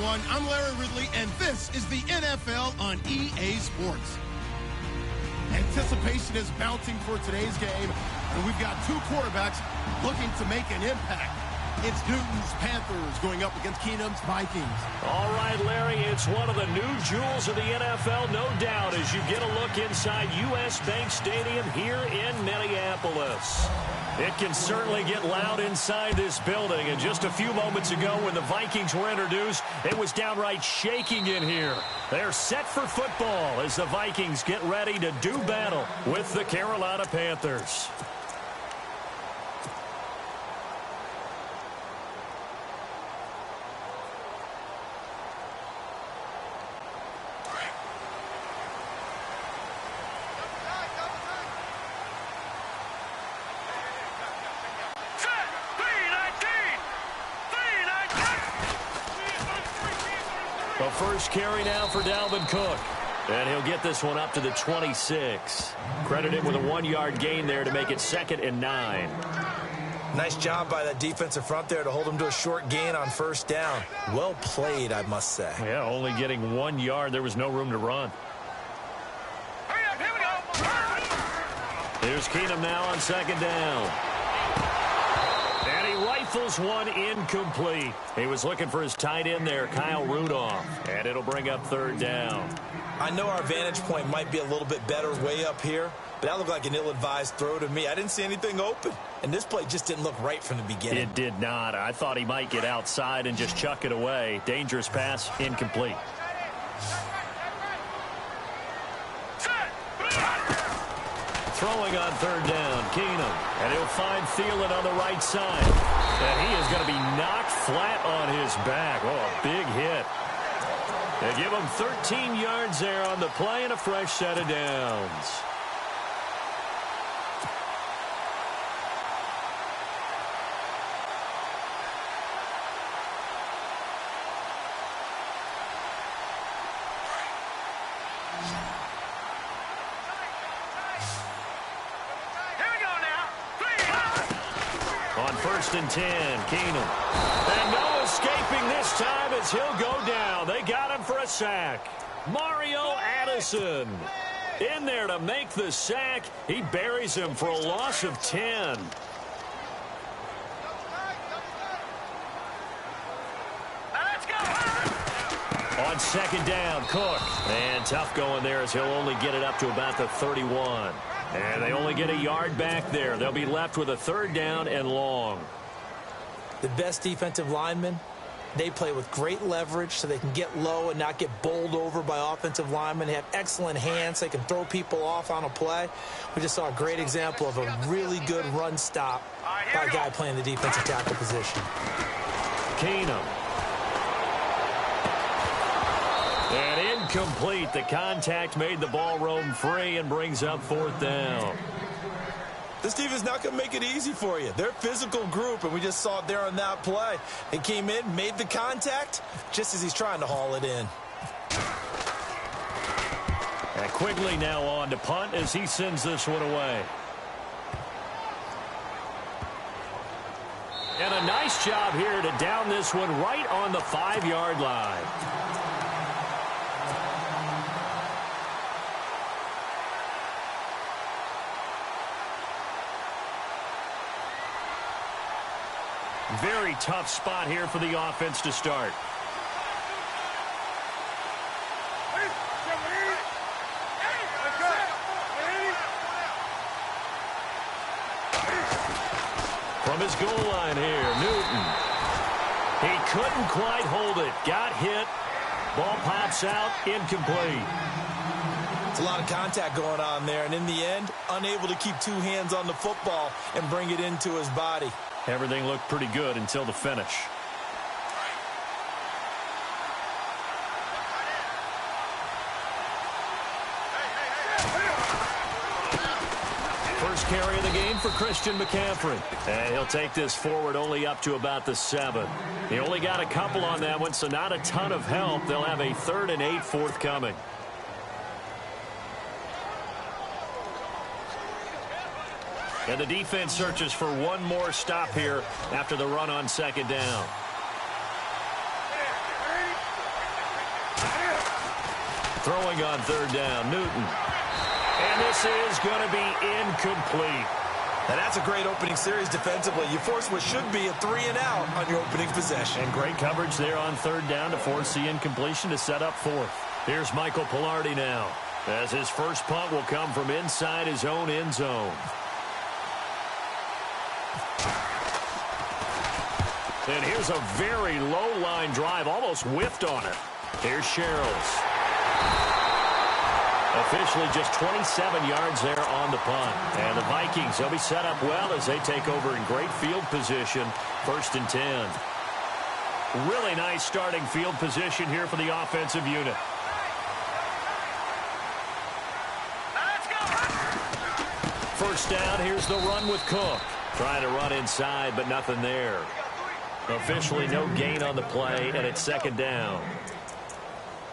everyone. I'm Larry Ridley, and this is the NFL on EA Sports. Anticipation is mounting for today's game, and we've got two quarterbacks looking to make an impact. It's Newton's Panthers going up against Keenum's Vikings. All right, Larry, it's one of the new jewels of the NFL, no doubt, as you get a look inside U.S. Bank Stadium here in Minneapolis. It can certainly get loud inside this building, and just a few moments ago when the Vikings were introduced, it was downright shaking in here. They're set for football as the Vikings get ready to do battle with the Carolina Panthers. The first carry now for Dalvin Cook. And he'll get this one up to the 26. Credit him with a 1-yard gain there to make it 2nd and 9. Nice job by that defensive front there to hold him to a short gain on first down. Well played, I must say. Yeah, only getting 1 yard. There was no room to run. Hurry up, here we go. Here's Keenum now on 2nd down. And he rifles one incomplete. He was looking for his tight end there, Kyle Rudolph. And it'll bring up 3rd down. I know our vantage point might be a little bit better way up here, but that looked like an ill-advised throw to me. I didn't see anything open, and this play just didn't look right from the beginning. It did not. I thought he might get outside and just chuck it away. Dangerous pass, incomplete. Throwing on 3rd down, Keenum. And he'll find Thielen on the right side. And he is going to be knocked flat on his back. Oh, a big hit. They give him 13 yards there on the play and a fresh set of downs. On 1st and 10, Keenum. And no escaping this time as he'll go down. They got him for a sack. Mario Addison in there to make the sack. He buries him for a loss of 10. On 2nd down, Cook. And tough going there as he'll only get it up to about the 31. And they only get a yard back there. They'll be left with a 3rd down and long. The best defensive linemen, they play with great leverage so they can get low and not get bowled over by offensive linemen. They have excellent hands. They can throw people off on a play. We just saw a great example of a really good run stop by a guy playing the defensive tackle position. Keenum. And incomplete. The contact made the ball roam free and brings up 4th down. This team is not going to make it easy for you. They're a physical group, and we just saw it there on that play. They came in, made the contact, just as he's trying to haul it in. And Quigley now on to punt as he sends this one away. And a nice job here to down this one right on the 5-yard line. Very tough spot here for the offense to start. From his goal line here, Newton. He couldn't quite hold it. Got hit. Ball pops out, incomplete. It's a lot of contact going on there, and in the end, unable to keep 2 hands on the football and bring it into his body. Everything looked pretty good until the finish. First carry of the game for Christian McCaffrey. And he'll take this forward only up to about the 7. He only got a couple on that one, so not a ton of help. They'll have a 3rd and 8 forthcoming. And the defense searches for one more stop here after the run on 2nd down. Throwing on third down, Newton. And this is going to be incomplete. And that's a great opening series defensively. You force what should be a 3-and-out on your opening possession. And great coverage there on third down to force the incompletion to set up fourth. Here's Michael Pilardi now, as his first punt will come from inside his own end zone. And here's a very low-line drive, almost whiffed on it. Here's Sherrills. Officially just 27 yards there on the punt. And the Vikings, they'll be set up well as they take over in great field position, 1st and 10. Really nice starting field position here for the offensive unit. First down, here's the run with Cook. Trying to run inside, but nothing there. Officially no gain on the play, and it's 2nd down.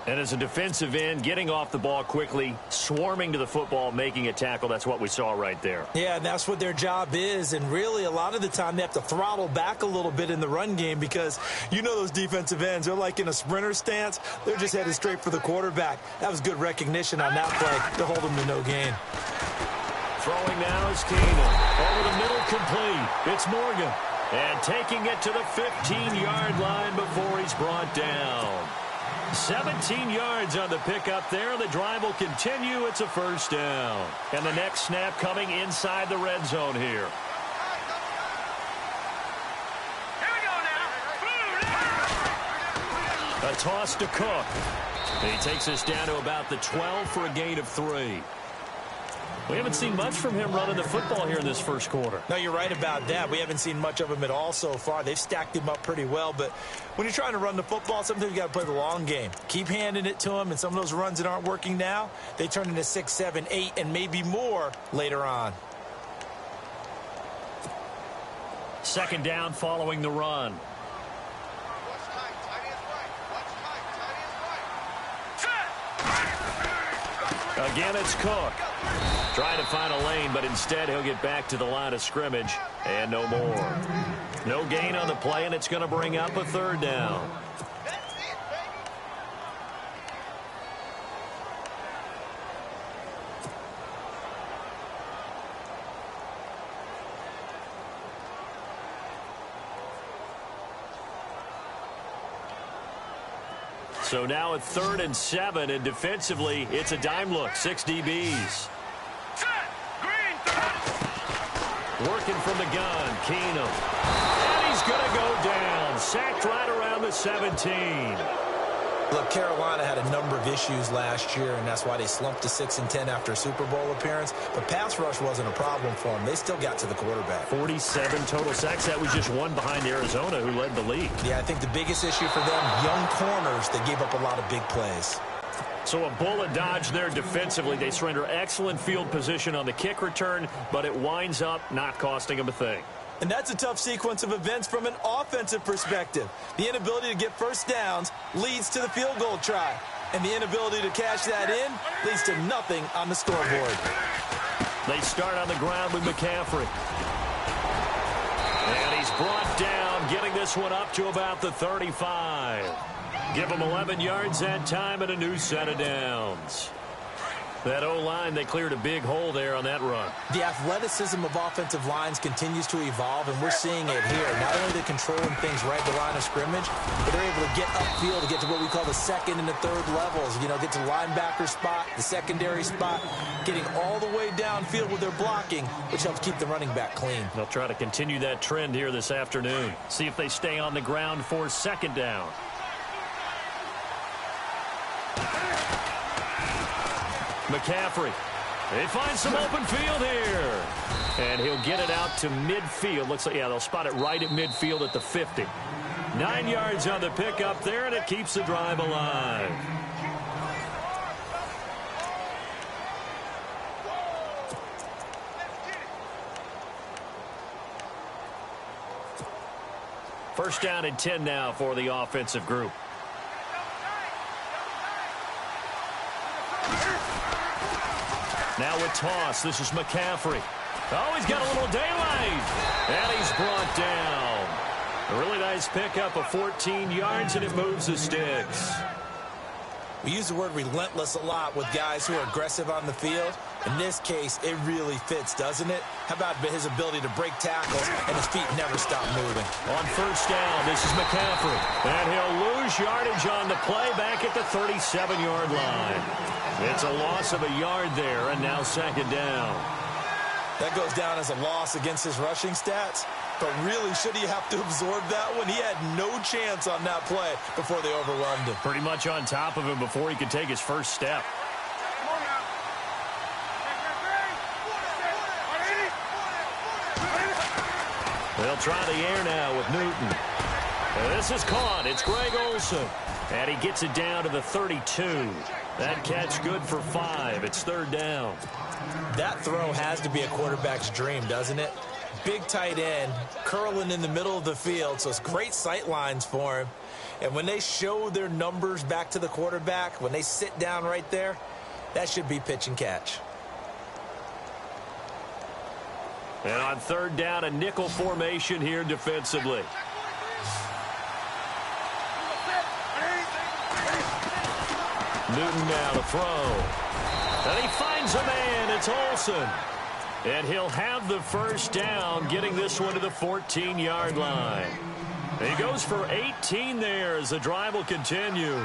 And as a defensive end, getting off the ball quickly, swarming to the football, making a tackle, that's what we saw right there. Yeah, and that's what their job is. And really, a lot of the time, they have to throttle back a little bit in the run game because you know those defensive ends, they're like in a sprinter stance. They're just headed straight for the quarterback. That was good recognition on that play to hold them to no gain. Throwing now is Keenum. Over the middle, complete. It's Morgan. And taking it to the 15-yard line before he's brought down. 17 yards on the pickup there. The drive will continue. It's a first down. And the next snap coming inside the red zone here. Here we go now. A toss to Cook. He takes us down to about the 12 for a gain of 3. We haven't seen much from him running the football here in this first quarter. No, you're right about that. We haven't seen much of him at all so far. They've stacked him up pretty well, but when you're trying to run the football, sometimes you got to play the long game. Keep handing it to him, and some of those runs that aren't working now, they turn into 6, 7, 8, and maybe more later on. 2nd down following the run. Again, it's Cook. Trying to find a lane, but instead he'll get back to the line of scrimmage, and no more. No gain on the play, and it's going to bring up a 3rd down. So now it's 3rd and 7, and defensively, it's a dime look. 6 DBs. Working from the gun, Keenum. And he's going to go down. Sacked right around the 17. Look, Carolina had a number of issues last year, and that's why they slumped to 6 and 10 after a Super Bowl appearance. But pass rush wasn't a problem for them. They still got to the quarterback. 47 total sacks. That was just one behind Arizona, who led the league. Yeah, I think the biggest issue for them, young corners, they gave up a lot of big plays. So a bullet dodge there defensively. They surrender excellent field position on the kick return, but it winds up not costing them a thing. And that's a tough sequence of events from an offensive perspective. The inability to get first downs leads to the field goal try. And the inability to cash that in leads to nothing on the scoreboard. They start on the ground with McCaffrey. And he's brought down, getting this one up to about the 35. Give him 11 yards that time and a new set of downs. That O-line, they cleared a big hole there on that run. The athleticism of offensive lines continues to evolve, and we're seeing it here. Not only are they controlling things right at the line of scrimmage, but they're able to get upfield to get to what we call the 2nd and the 3rd levels. You know, get to the linebacker spot, the secondary spot, getting all the way downfield with their blocking, which helps keep the running back clean. They'll try to continue that trend here this afternoon. See if they stay on the ground for 2nd down. McCaffrey. They find some open field here. And he'll get it out to midfield. Looks like, yeah, they'll spot it right at midfield at the 50. 9 yards on the pickup there, and it keeps the drive alive. First down and 10 now for the offensive group. Now with toss, this is McCaffrey. Oh, he's got a little daylight. And he's brought down. A really nice pickup of 14 yards, and it moves the sticks. We use the word relentless a lot with guys who are aggressive on the field. In this case, it really fits, doesn't it? How about his ability to break tackles and his feet never stop moving? On first down, this is McCaffrey. And he'll lose yardage on the play back at the 37-yard line. It's a loss of a yard there, and now second down. That goes down as a loss against his rushing stats. But really, should he have to absorb that one? He had no chance on that play before they overwhelmed him. Pretty much on top of him before he could take his first step. They'll try the air now with Newton. This is caught. It's Greg Olsen. And he gets it down to the 32. That catch good for 5. It's third down. That throw has to be a quarterback's dream, doesn't it? Big tight end, curling in the middle of the field, so it's great sight lines for him. And when they show their numbers back to the quarterback, when they sit down right there, that should be pitch and catch. And on third down, a nickel formation here defensively. Newton now to throw. And he finds a man. It's Olsen. And he'll have the first down, getting this one to the 14-yard line. He goes for 18 there as the drive will continue.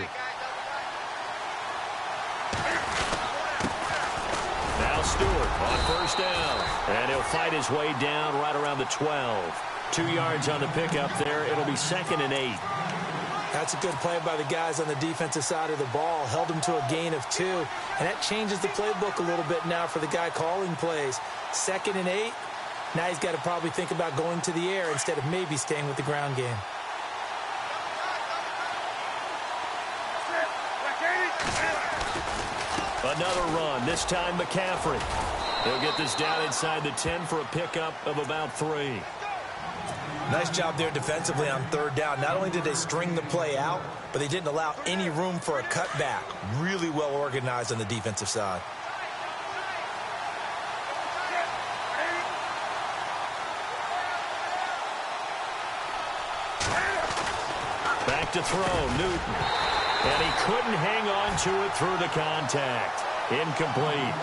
Now Stewart on first down. And he'll fight his way down right around the 12. 2 yards on the pickup there. It'll be 2nd and 8. That's a good play by the guys on the defensive side of the ball. Held him to a gain of 2. And that changes the playbook a little bit now for the guy calling plays. 2nd and 8. Now he's got to probably think about going to the air instead of maybe staying with the ground game. Another run, this time McCaffrey. He'll get this down inside the 10 for a pickup of about 3. Nice job there defensively on third down. Not only did they string the play out, but they didn't allow any room for a cutback. Really well organized on the defensive side. Back to throw, Newton. And he couldn't hang on to it through the contact. Incomplete.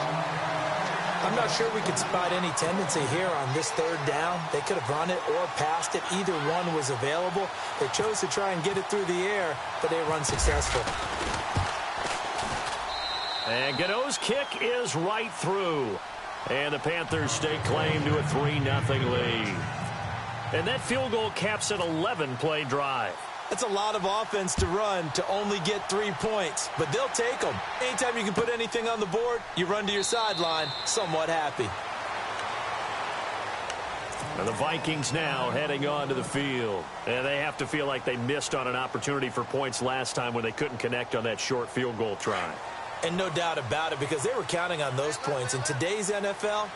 I'm not sure we could spot any tendency here on this third down. They could have run it or passed it. Either one was available. They chose to try and get it through the air, but they were unsuccessful. And Gano's kick is right through. And the Panthers stake claim to a 3-0 lead. And that field goal caps an 11-play drive. That's a lot of offense to run to only get 3 points, but they'll take them. Anytime you can put anything on the board, you run to your sideline somewhat happy. And the Vikings now heading onto the field. And they have to feel like they missed on an opportunity for points last time when they couldn't connect on that short field goal try. And no doubt about it, because they were counting on those points. In today's NFL,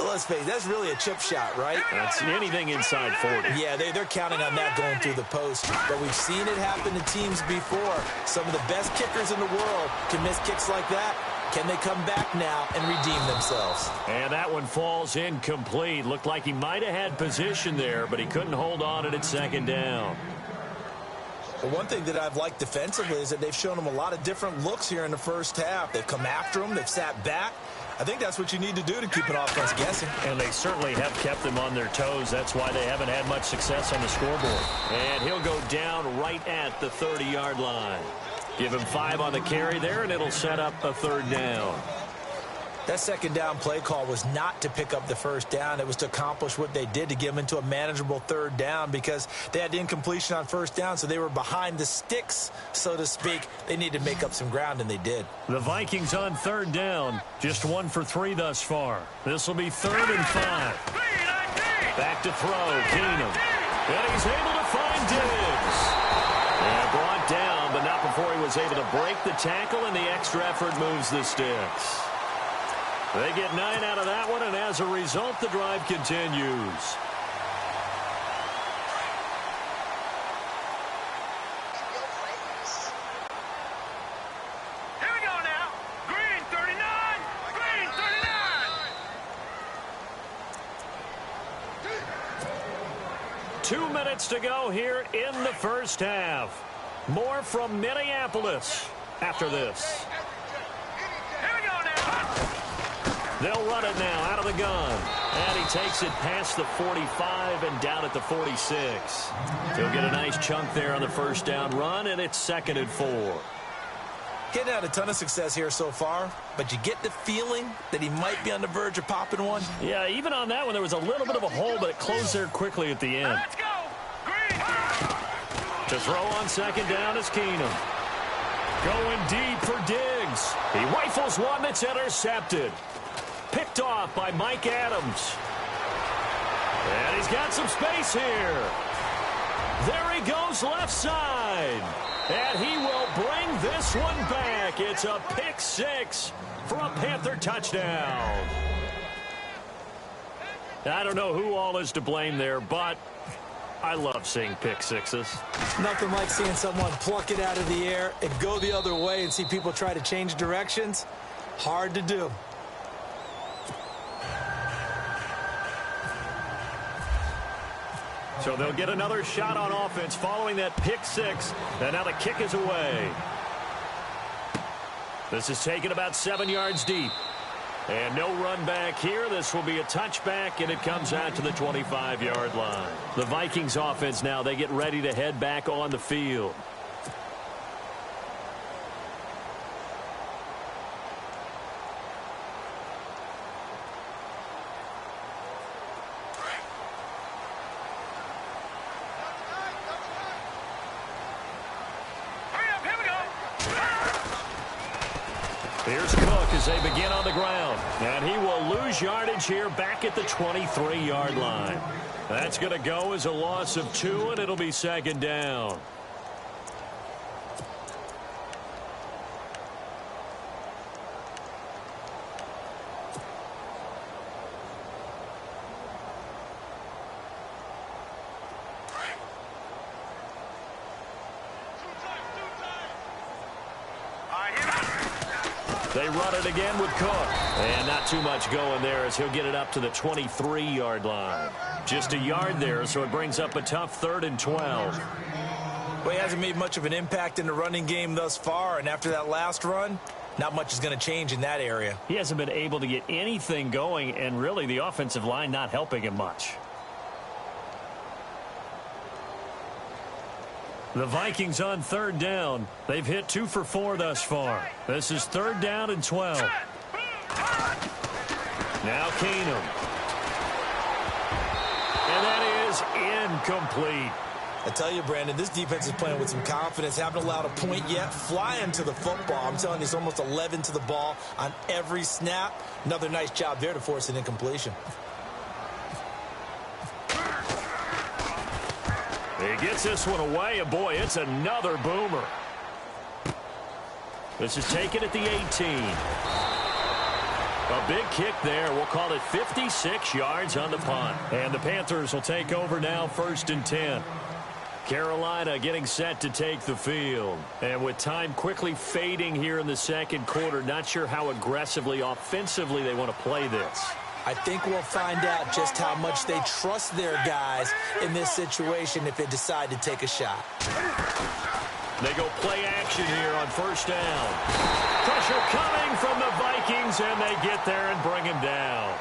let's face it, that's really a chip shot, right? That's anything inside 40. Yeah, they're counting on that going through the post. But we've seen it happen to teams before. Some of the best kickers in the world can miss kicks like that. Can they come back now and redeem themselves? And that one falls incomplete. Looked like he might have had position there, but he couldn't hold on at second down. Well, one thing that I've liked defensively is that they've shown them a lot of different looks here in the first half. They've come after them. They've sat back. I think that's what you need to do to keep an offense guessing. And they certainly have kept them on their toes. That's why they haven't had much success on the scoreboard. And he'll go down right at the 30-yard line. Give him 5 on the carry there, and it'll set up a third down. That second down play call was not to pick up the first down. It was to accomplish what they did, to get them into a manageable third down, because they had the incompletion on first down, so they were behind the sticks, so to speak. They needed to make up some ground, and they did. The Vikings on third down, just 1 for 3 thus far. This will be 3rd and 5. Back to throw, Keenum. And he's able to find Diggs. And brought down, but not before he was able to break the tackle, and the extra effort moves the sticks. They get 9 out of that one, and as a result, the drive continues. Here we go now. Green 39. Green 39. 2 minutes to go here in the first half. More from Minneapolis. after this. Here we go now. They'll run it now out of the gun. And he takes it past the 45 and down at the 46. He'll get a nice chunk there on the first down run, and it's 2nd and 4. Getting had a ton of success here so far, but you get the feeling that he might be on the verge of popping one. Yeah, even on that one, there was a little bit of a hole, but it closed there quickly at the end. Let's go. Green. To throw on 2nd down is Keenum. Going deep for Diggs. He rifles one that's intercepted. Picked off by Mike Adams. And he's got some space here. There he goes left side. And he will bring this one back. It's a pick 6 for a Panther touchdown. I don't know who all is to blame there, but I love seeing pick 6s. Nothing like seeing someone pluck it out of the air and go the other way and see people try to change directions. Hard to do. So they'll get another shot on offense following that pick 6. And now the kick is away. This is taken about 7 yards deep. And no run back here. This will be a touchback, and it comes out to the 25-yard line. The Vikings offense now, they get ready to head back on the field. Here's Cook as they begin on the ground. And he will lose yardage here back at the 23-yard line. That's going to go as a loss of 2, and it'll be 2nd down. They run it again with Cook. And not too much going there as he'll get it up to the 23-yard line. Just a yard there, so it brings up a tough 3rd and 12. Well, he hasn't made much of an impact in the running game thus far, and after that last run, not much is going to change in that area. He hasn't been able to get anything going, and really the offensive line not helping him much. The Vikings on 3rd down. They've hit 2 for 4 thus far. This is 3rd down and 12. Now Keenum. And that is incomplete. I tell you, Brandon, this defense is playing with some confidence. Haven't allowed a point yet. Flying to the football. I'm telling you, it's almost 11 to the ball on every snap. Another nice job there to force an incompletion. He gets this one away, and boy, it's another boomer. This is taken at the 18. A big kick there. We'll call it 56 yards on the punt. And the Panthers will take over now, 1st and 10. Carolina getting set to take the field. And with time quickly fading here in the 2nd quarter, not sure how aggressively, offensively they want to play this. I think we'll find out just how much they trust their guys in this situation if they decide to take a shot. They go play action here on 1st down. Pressure coming from the Vikings, and they get there and bring him down.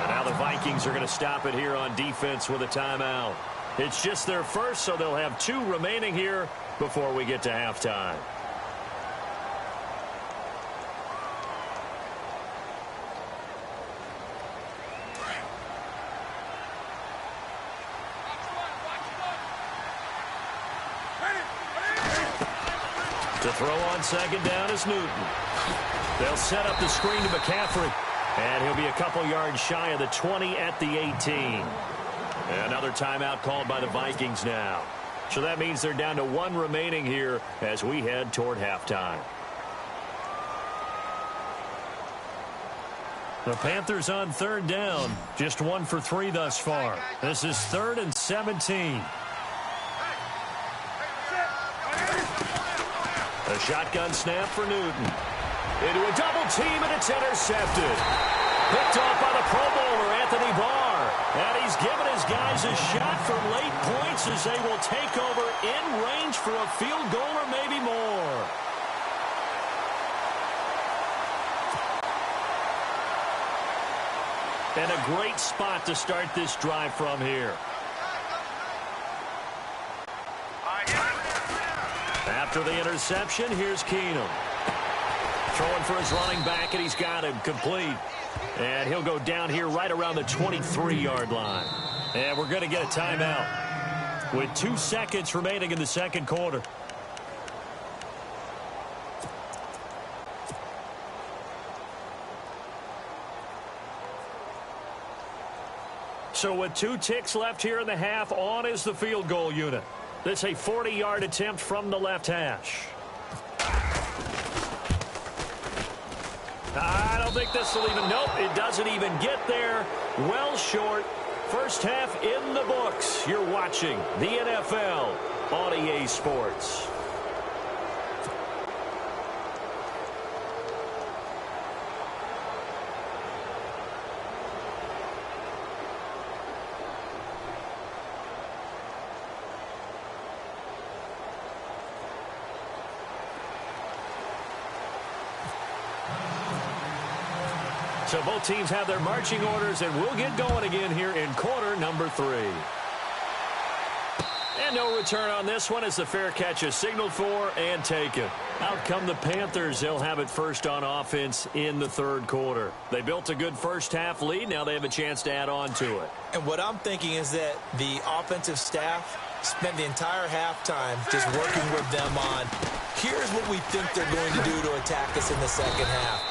And now the Vikings are going to stop it here on defense with a timeout. It's just their first, so they'll have 2 remaining here before we get to halftime. To throw on 2nd down is Newton. They'll set up the screen to McCaffrey. And he'll be a couple yards shy of the 20 at the 18. Another timeout called by the Vikings now. So that means they're down to 1 remaining here as we head toward halftime. The Panthers on 3rd down. Just 1 for 3 thus far. This is 3rd and 17. A shotgun snap for Newton. Into a double team, and it's intercepted. Picked off by the Pro Bowler, Anthony Barr. And he's given his guys a shot for late points as they will take over in range for a field goal or maybe more. And a great spot to start this drive from here. After the interception, here's Keenum. Throwing for his running back, and he's got him complete. And he'll go down here right around the 23-yard line. And we're going to get a timeout with 2 seconds remaining in the second quarter. So with 2 ticks left here in the half, on is the field goal unit. This is a 40-yard attempt from the left hash. I don't think this will even, nope, it doesn't even get there. Well short. First half in the books. You're watching the NFL on EA Sports. So both teams have their marching orders, and we'll get going again here in quarter number 3. And no return on this one as the fair catch is signaled for and taken. Out come the Panthers. They'll have it first on offense in the third quarter. They built a good first half lead. Now they have a chance to add on to it. And what I'm thinking is that the offensive staff spent the entire halftime just working with them on, here's what we think they're going to do to attack us in the second half.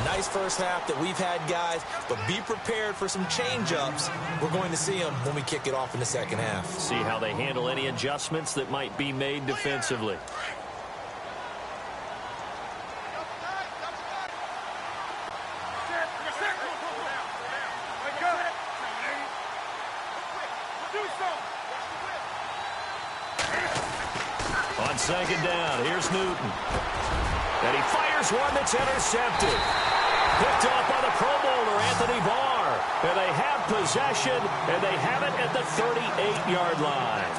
Nice first half that we've had, guys, but be prepared for some change-ups. We're going to see them when we kick it off in the second half. See how they handle any adjustments that might be made defensively. On second down, here's Newton. And he fires one that's intercepted. Picked off by the Pro Bowler, Anthony Barr. And they have possession, and they have it at the 38-yard line.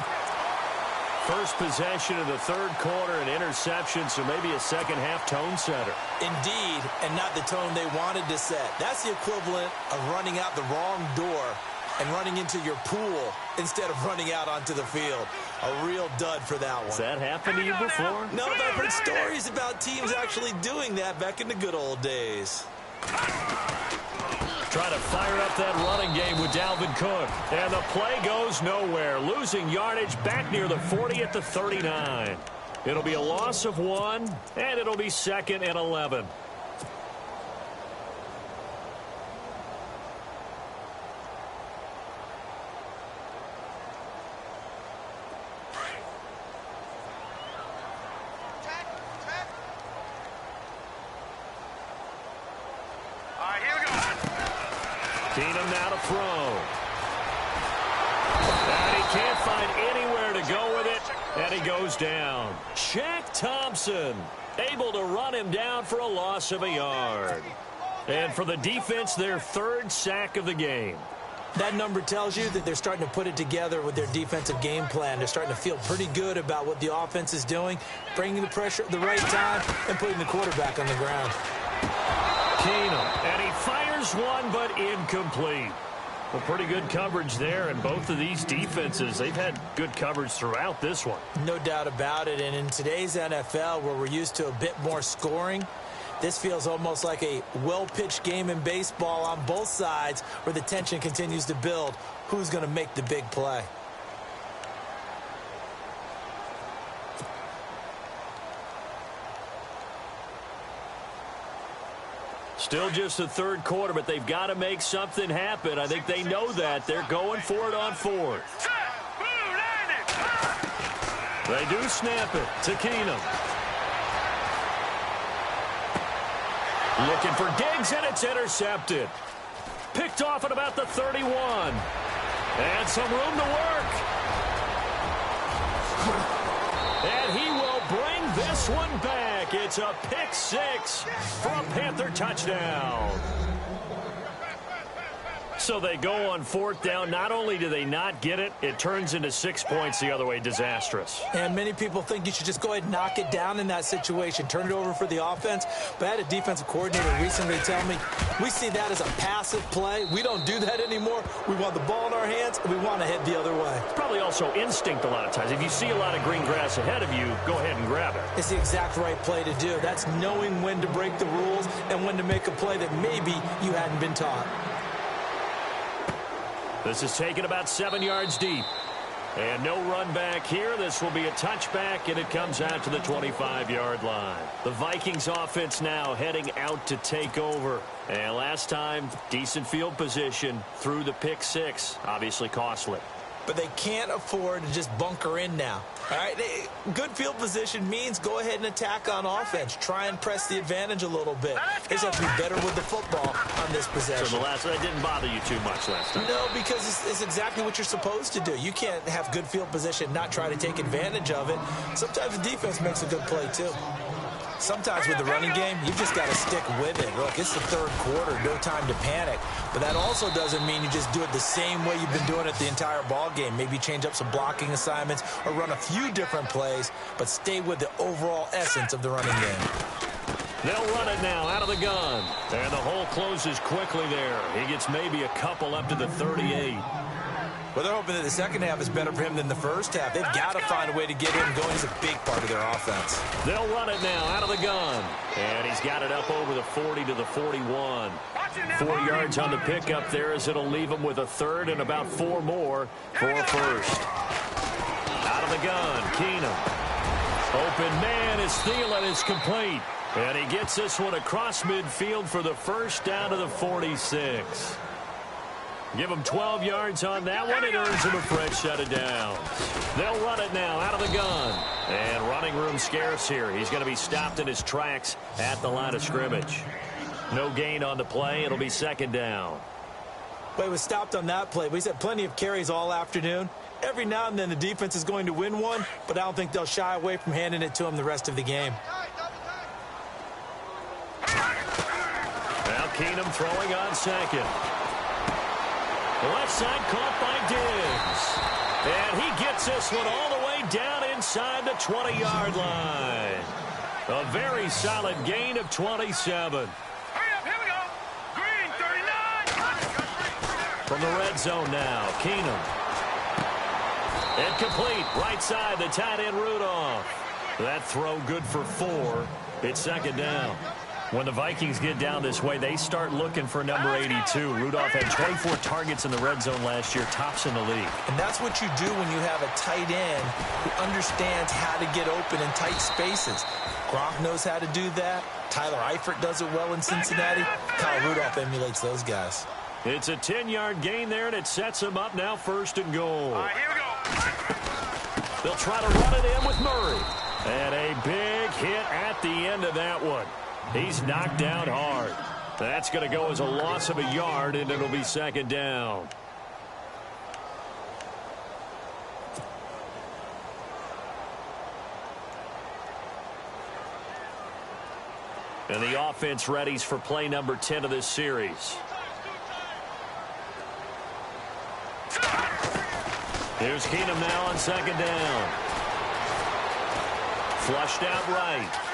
First possession of the third quarter, an interception, so maybe a second-half tone setter. Indeed, and not the tone they wanted to set. That's the equivalent of running out the wrong door and running into your pool instead of running out onto the field. A real dud for that one. Has that happened to you before? No, but I've heard stories about teams actually doing that back in the good old days. Trying to fire up that running game with Dalvin Cook. And the play goes nowhere. Losing yardage back near the 40 at the 39. It'll be a loss of 1, and it'll be 2nd and 11. Keenum now to throw. And he can't find anywhere to go with it, and he goes down. Shaq Thompson able to run him down for a loss of a yard. And for the defense, their 3rd sack of the game. That number tells you that they're starting to put it together with their defensive game plan. They're starting to feel pretty good about what the offense is doing, bringing the pressure at the right time, and putting the quarterback on the ground. Keenum, and he fires one, but incomplete. Well, pretty good coverage there, and both of these defenses, they've had good coverage throughout this one. No doubt about it, and in today's NFL, where we're used to a bit more scoring, this feels almost like a well-pitched game in baseball on both sides where the tension continues to build. Who's going to make the big play? Still just the third quarter, but they've got to make something happen. I think they know that. They're going for it on 4th. They do snap it to Keenum. Looking for Diggs, and it's intercepted. Picked off at about the 31. And some room to work. And he will bring this one back. It's a pick 6 for a Panther touchdown. So they go on fourth down. Not only do they not get it, it turns into 6 points the other way. Disastrous. And many people think you should just go ahead and knock it down in that situation. Turn it over for the offense. But I had a defensive coordinator recently tell me, we see that as a passive play. We don't do that anymore. We want the ball in our hands, and we want to head the other way. It's probably also instinct a lot of times. If you see a lot of green grass ahead of you, go ahead and grab it. It's the exact right play to do. That's knowing when to break the rules and when to make a play that maybe you hadn't been taught. This is taken about 7 yards deep. And no run back here. This will be a touchback, and it comes out to the 25-yard line. The Vikings offense now heading out to take over. And last time, decent field position through the pick six. Obviously costly. But they can't afford to just bunker in now. All right, good field position means go ahead and attack on offense. Try and press the advantage a little bit. They just have to be better with the football on this possession. So that didn't bother you too much last time? No, because it's exactly what you're supposed to do. You can't have good field position, not try to take advantage of it. Sometimes the defense makes a good play, too. Sometimes with the running game, you've just got to stick with it. Look, it's the third quarter, no time to panic. But that also doesn't mean you just do it the same way you've been doing it the entire ball game. Maybe change up some blocking assignments or run a few different plays, but stay with the overall essence of the running game. They'll run it now out of the gun. And the hole closes quickly there. He gets maybe a couple up to the 38. Well, they're hoping that the second half is better for him than the first half. They've got to find a way to get him going. He's a big part of their offense. They'll run it now out of the gun. And he's got it up over the 40 to the 41. 4 yards on the pickup there as it'll leave him with a third and about 4 more for a first. Out of the gun, Keenum. Open man is Thielen is complete. And he gets this one across midfield for the first down to the 46. Give him 12 yards on that one. It earns him a fresh set of downs. They'll run it now out of the gun. And running room scarce here. He's going to be stopped in his tracks at the line of scrimmage. No gain on the play. It'll be second down. Well, he was stopped on that play. He's had plenty of carries all afternoon. Every now and then the defense is going to win one, but I don't think they'll shy away from handing it to him the rest of the game. Now Keenum throwing on second. Left side caught by Diggs. And he gets this one all the way down inside the 20-yard line. A very solid gain of 27. Hurry up, here we go. Green, 39. From the red zone now, Keenum. Incomplete, right side, the tight end Rudolph. That throw good for 4. It's second down. When the Vikings get down this way, they start looking for number 82. Rudolph had 24 targets in the red zone last year, tops in the league. And that's what you do when you have a tight end who understands how to get open in tight spaces. Gronk knows how to do that. Tyler Eifert does it well in Cincinnati. Kyle Rudolph emulates those guys. It's a 10-yard gain there, and it sets him up now first and goal. All right, here we go. They'll try to run it in with Murray. And a big hit at the end of that one. He's knocked down hard. That's going to go as a loss of a yard, and it'll be second down. And the offense readies for play number 10 of this series. Here's Keenum now on second down. Flushed out right.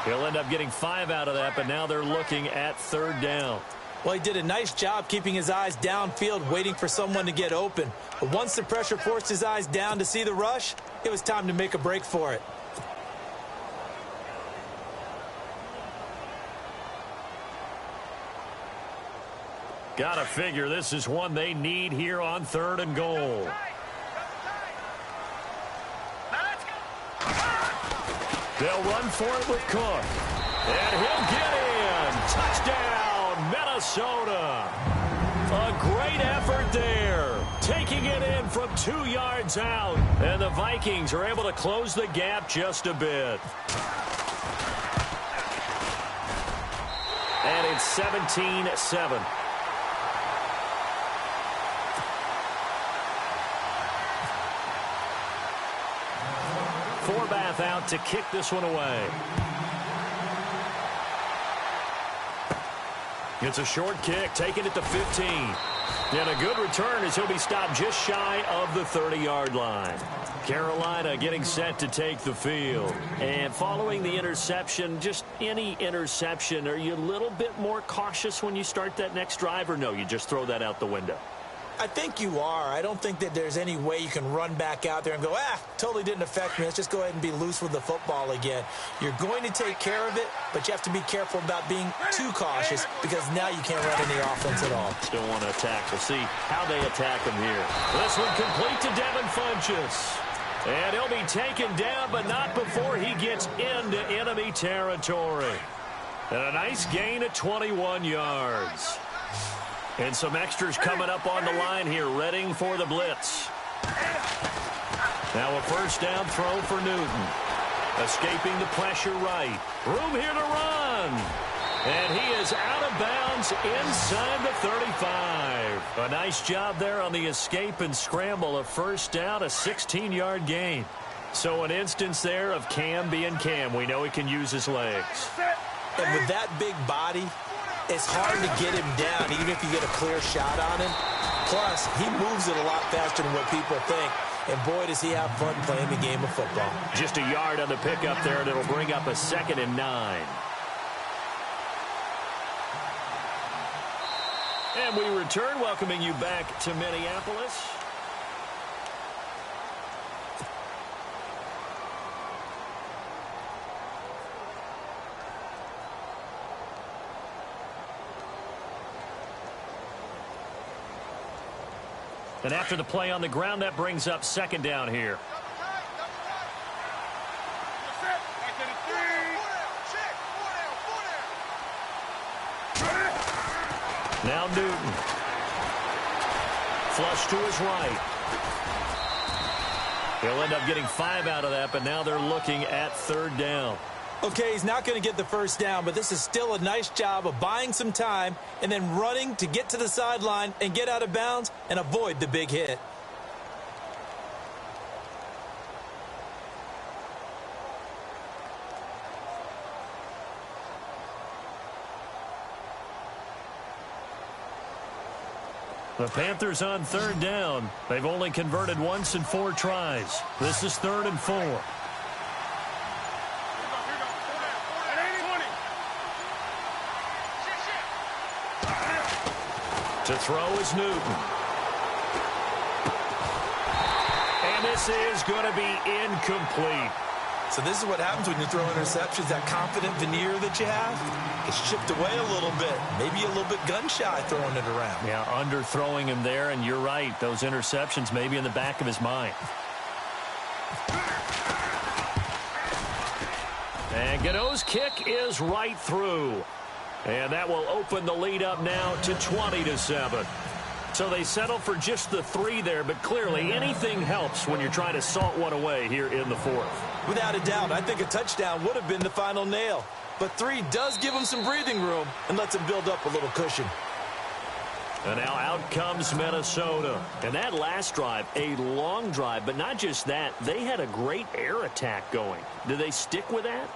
He'll end up getting 5 out of that, but now they're looking at third down. Well, he did a nice job keeping his eyes downfield, waiting for someone to get open. But once the pressure forced his eyes down to see the rush, it was time to make a break for it. Gotta figure this is one they need here on third and goal. They'll run for it with Cook. And he'll get in. Touchdown, Minnesota. A great effort there. Taking it in from 2 yards out. And the Vikings are able to close the gap just a bit. And it's 17-7. Forbath out to kick this one away. It's a short kick, taking it to 15. And a good return as he'll be stopped just shy of the 30-yard line. Carolina getting set to take the field. And following the interception, just any interception, are you a little bit more cautious when you start that next drive, or no, you just throw that out the window? I think you are. I don't think that there's any way you can run back out there and go, totally didn't affect me. Let's just go ahead and be loose with the football again. You're going to take care of it, but you have to be careful about being too cautious because now you can't run any offense at all. Still want to attack. We'll see how they attack him here. This one complete to Devin Funchess. And he'll be taken down, but not before he gets into enemy territory. And a nice gain of 21 yards. And some extras coming up on the line here, readying for the blitz. Now a first down throw for Newton. Escaping the pressure right. Room here to run. And he is out of bounds inside the 35. A nice job there on the escape and scramble. A first down, a 16-yard gain. So an instance there of Cam being Cam. We know he can use his legs. And with that big body, it's hard to get him down, even if you get a clear shot on him. Plus, he moves it a lot faster than what people think. And boy, does he have fun playing the game of football. Just a yard on the pickup there, and it'll bring up a 2nd and 9. And we return, welcoming you back to Minneapolis. And after the play on the ground, that brings up 2nd down here. Now Newton. Flush to his right. He'll end up getting 5 out of that, but now they're looking at 3rd down. Okay, he's not going to get the first down, but this is still a nice job of buying some time and then running to get to the sideline and get out of bounds and avoid the big hit. The Panthers on 3rd down. They've only converted once in 4 tries. This is 3rd and 4. To throw is Newton. And this is going to be incomplete. So this is what happens when you throw interceptions. That confident veneer that you have is chipped away a little bit. Maybe a little bit gun-shy throwing it around. Yeah, underthrowing him there, and you're right. Those interceptions may be in the back of his mind. And Godot's kick is right through. And that will open the lead up now to 20-7. So they settle for just the 3 there, but clearly anything helps when you're trying to salt one away here in the 4th. Without a doubt, I think a touchdown would have been the final nail. But 3 does give him some breathing room and lets him build up a little cushion. And now out comes Minnesota. And that last drive, a long drive, but not just that. They had a great air attack going. Do they stick with that?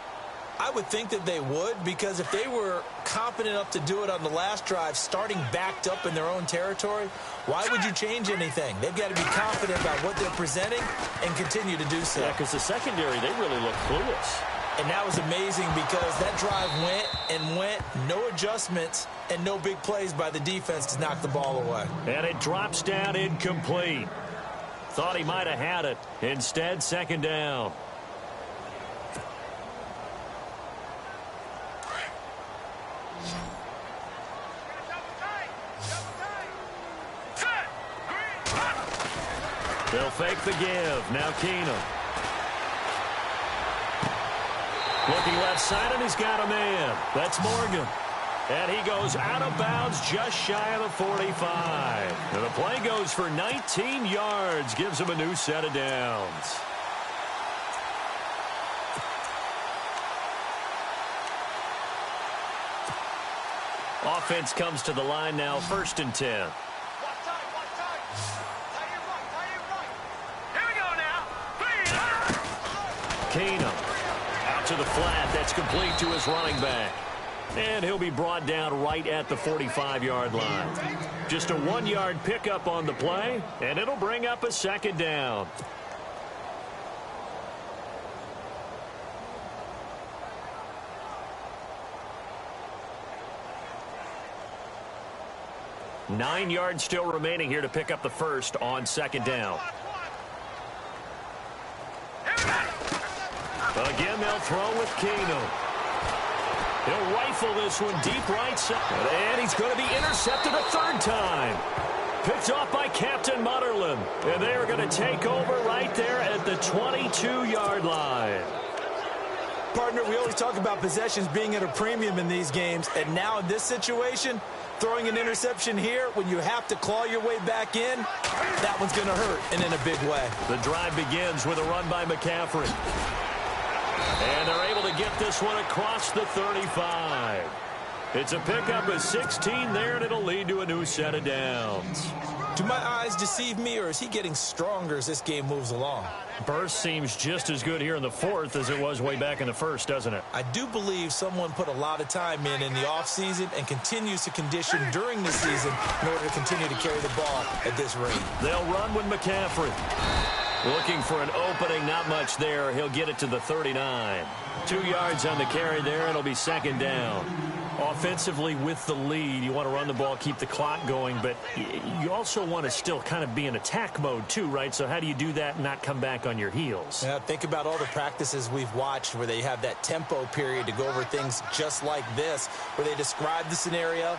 I would think that they would, because if they were confident enough to do it on the last drive, starting backed up in their own territory, why would you change anything? They've got to be confident about what they're presenting and continue to do so. Yeah, because the secondary, they really look clueless. And that was amazing because that drive went, no adjustments, and no big plays by the defense to knock the ball away. And it drops down incomplete. Thought he might have had it. Instead, 2nd down. They'll fake the give. Now Keenum. Looking left side, and he's got a man. That's Morgan. And he goes out of bounds just shy of the 45. And the play goes for 19 yards. Gives him a new set of downs. Offense comes to the line now, 1st and 10. Keenum out to the flat. That's complete to his running back. And he'll be brought down right at the 45-yard line. Just a 1-yard pickup on the play, and it'll bring up a second down. Nine yards still remaining here to pick up the first on second down. Again, they'll throw with Kano. He'll rifle this one deep right side. And he's going to be intercepted a third time. Picked off by Captain Mutterland. And they are going to take over right there at the 22-yard line. Partner, we always talk about possessions being at a premium in these games. And now in this situation, throwing an interception here when you have to claw your way back in, that one's going to hurt, and in a big way. The drive begins with a run by McCaffrey. And they're able to get this one across the 35. It's a pickup of 16 there, and it'll lead to a new set of downs. Do my eyes deceive me, or is he getting stronger as this game moves along? Burst seems just as good here in the fourth as it was way back in the first, doesn't it? I do believe someone put a lot of time in the offseason and continues to condition during the season in order to continue to carry the ball at this rate. They'll run with McCaffrey. Looking for an opening, not much there. He'll get it to the 39. 2 yards on the carry there. It'll be second down. Offensively with the lead, you want to run the ball, keep the clock going, but you also want to still kind of be in attack mode too, right? So how do you do that and not come back on your heels? Yeah, think about all the practices we've watched where they have that tempo period to go over things just like this, where they describe the scenario,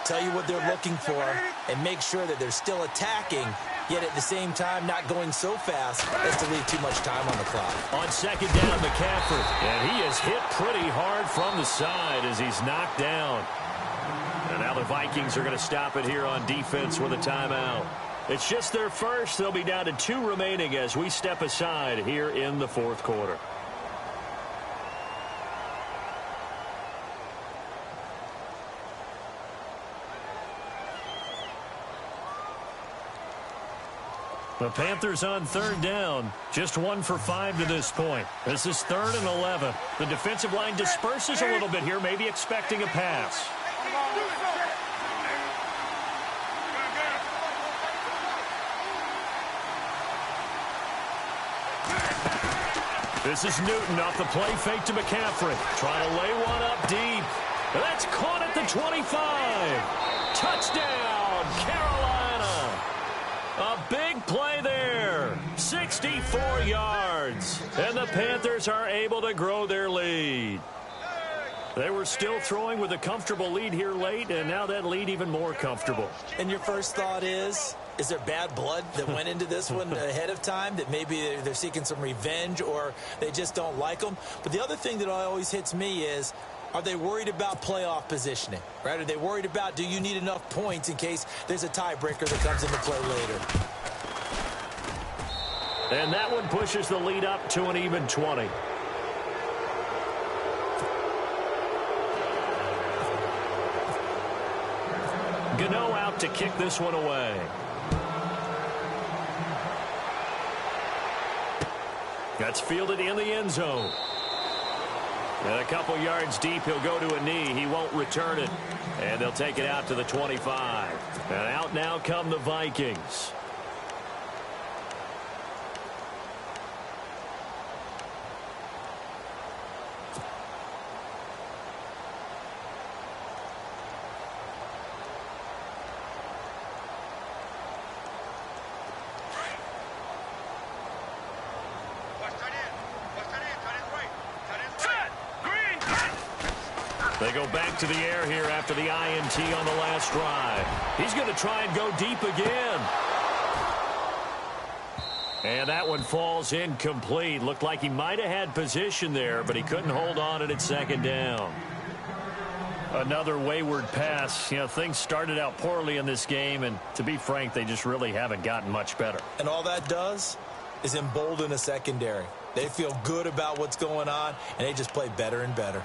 tell you what they're looking for, and make sure that they're still attacking, yet at the same time not going so fast as to leave too much time on the clock. On second down, McCaffrey. And he is hit pretty hard from the side as he's knocked down. And now the Vikings are going to stop it here on defense with a timeout. It's just their first. They'll be down to 2 remaining as we step aside here in the fourth quarter. The Panthers on third down. Just 1 for 5 to this point. This is 3rd and 11. The defensive line disperses a little bit here, maybe expecting a pass. This is Newton off the play fake to McCaffrey. Trying to lay one up deep. That's caught at the 25. Touchdown, Carolina. A big play there. 64 yards. And the Panthers are able to grow their lead. They were still throwing with a comfortable lead here late, and now that lead even more comfortable. And your first thought is there bad blood that went into this one ahead of time, that maybe they're seeking some revenge or they just don't like them? But the other thing that always hits me is, are they worried about playoff positioning, right? Are they worried about, do you need enough points in case there's a tiebreaker that comes into play later? And that one pushes the lead up to an even 20. Gano out to kick this one away. That's fielded in the end zone. And a couple yards deep, he'll go to a knee. He won't return it. And they'll take it out to the 25. And out now come the Vikings. They go back to the air here after the INT on the last drive. He's going to try and go deep again. And that one falls incomplete. Looked like he might have had position there, but he couldn't hold on at second down. Another wayward pass. You know, things started out poorly in this game, and to be frank, they just really haven't gotten much better. And all that does is embolden a secondary. They feel good about what's going on, and they just play better and better.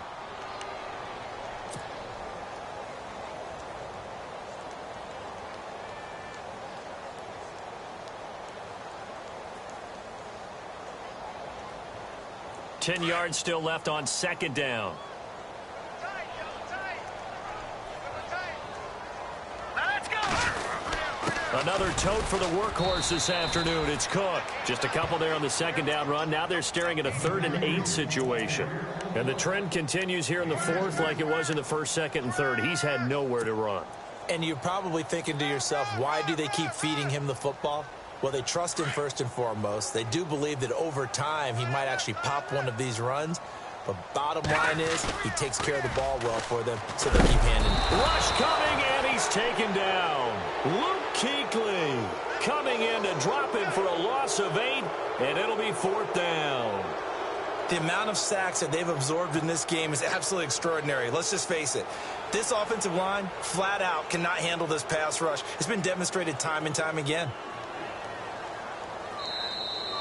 Ten yards still left on second down. Another tote for the workhorse this afternoon. It's Cook. Just a couple there on the second down run. Now they're staring at a 3rd and 8 situation. And the trend continues here in the fourth like it was in the first, second, and third. He's had nowhere to run. And you're probably thinking to yourself, why do they keep feeding him the football? Well, they trust him first and foremost. They do believe that over time he might actually pop one of these runs. But bottom line is he takes care of the ball well for them, so they keep handing it. Rush coming, and he's taken down. Luke Kuechly coming in to drop him for a loss of 8, and it'll be 4th down. The amount of sacks that they've absorbed in this game is absolutely extraordinary. Let's just face it. This offensive line, flat out, cannot handle this pass rush. It's been demonstrated time and time again.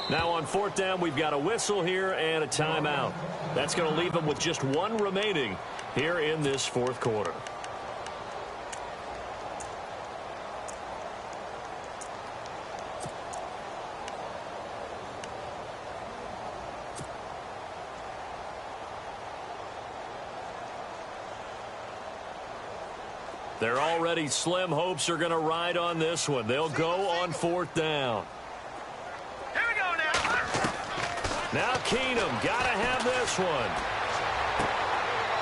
Now on 4th down, we've got a whistle here and a timeout. That's going to leave them with just 1 remaining here in this 4th quarter. They're already slim hopes are going to ride on this one. They'll go on 4th down. Now Keenum, got to have this one.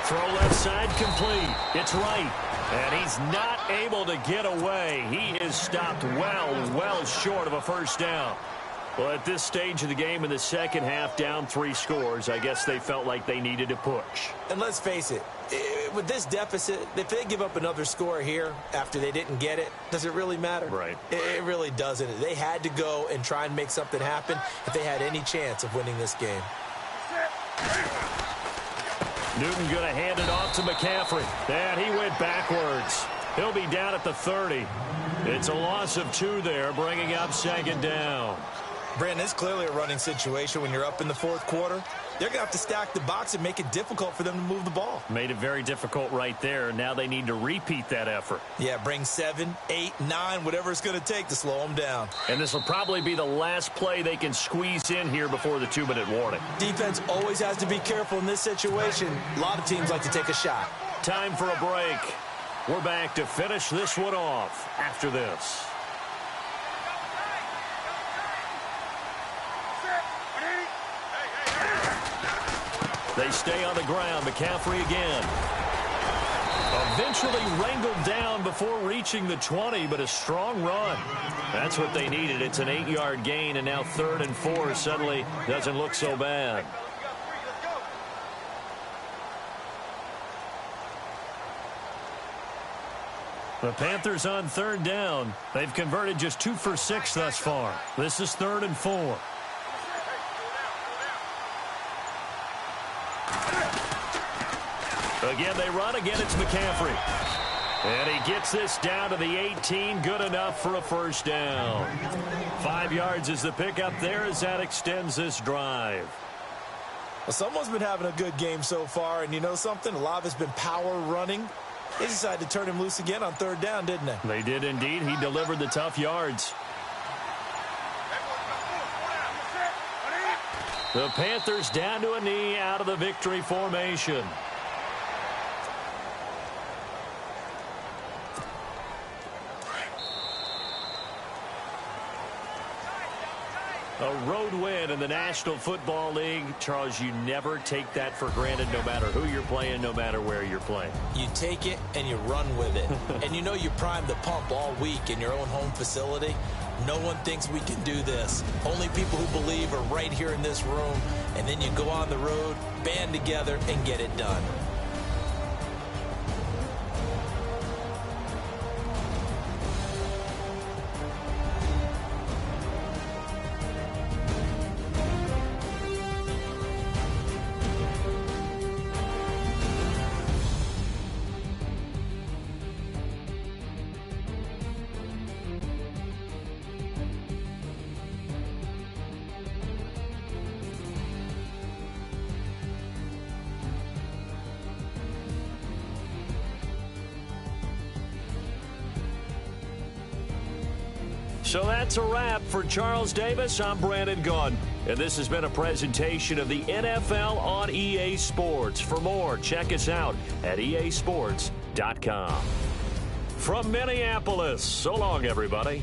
Throw left side complete. It's right. And he's not able to get away. He is stopped well short of a first down. Well, at this stage of the game in the second half, down 3 scores, I guess they felt like they needed to push. And let's face it, with this deficit, if they give up another score here after they didn't get it, does it really matter? Right. It really doesn't. They had to go and try and make something happen if they had any chance of winning this game. Newton going to hand it off to McCaffrey. And he went backwards. He'll be down at the 30. It's a loss of 2 there, bringing up 2nd down. Brandon, it's clearly a running situation when you're up in the 4th quarter. They're going to have to stack the box and make it difficult for them to move the ball. Made it very difficult right there. Now they need to repeat that effort. Yeah, bring 7, 8, 9, whatever it's going to take to slow them down. And this will probably be the last play they can squeeze in here before the 2-minute warning. Defense always has to be careful in this situation. A lot of teams like to take a shot. Time for a break. We're back to finish this one off after this. They stay on the ground. McCaffrey again. Eventually wrangled down before reaching the 20, but a strong run. That's what they needed. It's an 8-yard gain, and now 3rd and 4 suddenly doesn't look so bad. The Panthers on 3rd down. They've converted just 2 for 6 thus far. This is 3rd and 4. Again, they run. Again, it's McCaffrey. And he gets this down to the 18. Good enough for a first down. 5 yards is the pickup there as that extends this drive. Well, someone's been having a good game so far, and you know something? A lot of it's been power running. They decided to turn him loose again on 3rd down, didn't they? They did indeed. He delivered the tough yards. The Panthers down to a knee out of the victory formation. A road win in the National Football League. Charles, you never take that for granted no matter who you're playing, no matter where you're playing. You take it and you run with it. And you know you primed the pump all week in your own home facility. No one thinks we can do this. Only people who believe are right here in this room. And then you go on the road, band together, and get it done. So that's a wrap for Charles Davis. I'm Brandon Gunn, and this has been a presentation of the NFL on EA Sports. For more, check us out at easports.com. From Minneapolis, so long, everybody.